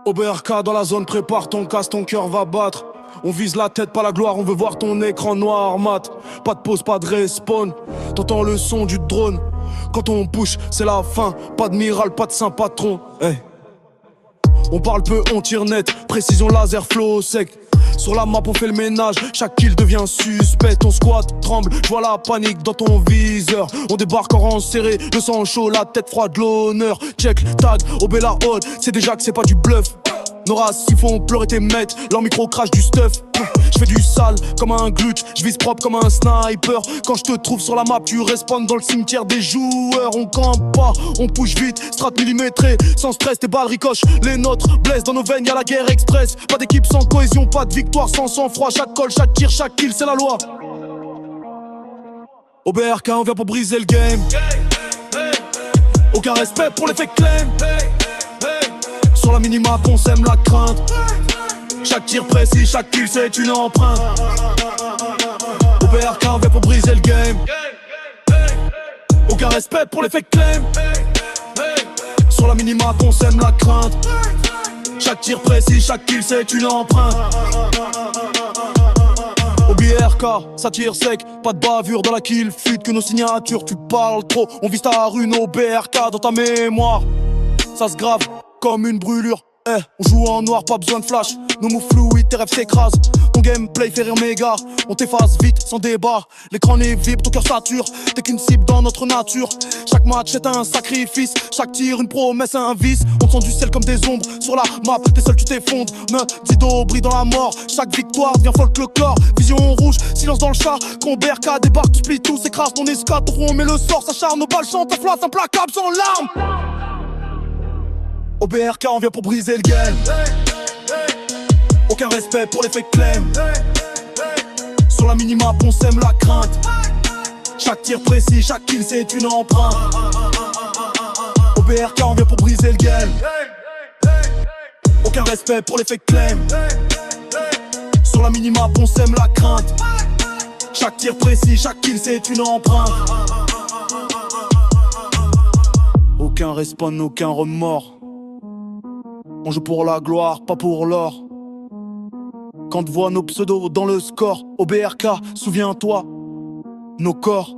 OBRK dans la zone, prépare ton casse, ton cœur va battre. On vise la tête, pas la gloire, on veut voir ton écran noir mat. Pas de pause, pas de respawn, t'entends le son du drone. Quand on push, c'est la fin, pas de miral, pas de saint patron. Hey. On parle peu, on tire net, précision laser, flow sec. Sur la map on fait le ménage, chaque kill devient suspect. Ton squat tremble, j'vois la panique dans ton viseur. On débarque en rang serré, le sang chaud, la tête froide, l'honneur. Check, tag, OB la hold, c'est déjà que c'est pas du bluff. Nos races ils font pleurer tes maîtres, leur micro crache du stuff. J'fais du sale comme un glutch, j'vise propre comme un sniper. Quand je te trouve sur la map, tu respawns dans le cimetière des joueurs. On campe pas, on push vite, strat millimétré. Sans stress, tes balles ricochent, les nôtres blessent. Dans nos veines, y'a la guerre express. Pas d'équipe sans cohésion, pas de victoire sans sang-froid. Chaque call, chaque tir, chaque kill, c'est la loi. OBRK, on vient pour briser le game. Aucun respect pour les fake claims. Sur la minimap, on sème la crainte. Chaque tir précis, chaque kill, c'est une empreinte. OBRK, on vient pour briser le game. Aucun respect pour les fake claims. Sur la minimap, on sème la crainte. Chaque tir précis, chaque kill, c'est une empreinte. OBRK, ça tire sec, pas de bavure dans la kill feed. Que nos signatures, tu parles trop. On vise ta rune, OBRK dans ta mémoire. Ça se grave comme une brûlure. On joue en noir, pas besoin de flash. Nos moves fluides, tes rêves s'écrasent. Ton gameplay fait rire méga. On t'efface vite, sans débat. L'écran est vibre, ton cœur sature. T'es qu'une cible dans notre nature. Chaque match est un sacrifice. Chaque tir, une promesse, un vice. On sent du ciel comme des ombres. Sur la map, t'es seul, tu t'effondres. Zido brille dans la mort. Chaque victoire devient folklore. Vision rouge, silence dans le char. Quand BRK débarque, tout split, tout s'écrase. Ton escadron, mais le sort s'acharne. Nos balles chantent, inflace, implacable, sans larmes. OBRK, on vient pour briser le game. Aucun respect pour les fake claims. Sur la minimap, on sème la crainte. Chaque tir précis, chaque kill, c'est une empreinte. OBRK, on vient pour briser le game. Aucun respect pour les fake claims. Sur la minimap, on sème la crainte. Chaque tir précis, chaque kill, c'est une empreinte. Aucun respawn, aucun remords. On joue pour la gloire, pas pour l'or. Quand voit nos pseudos dans le score, OBRK, souviens-toi, nos corps.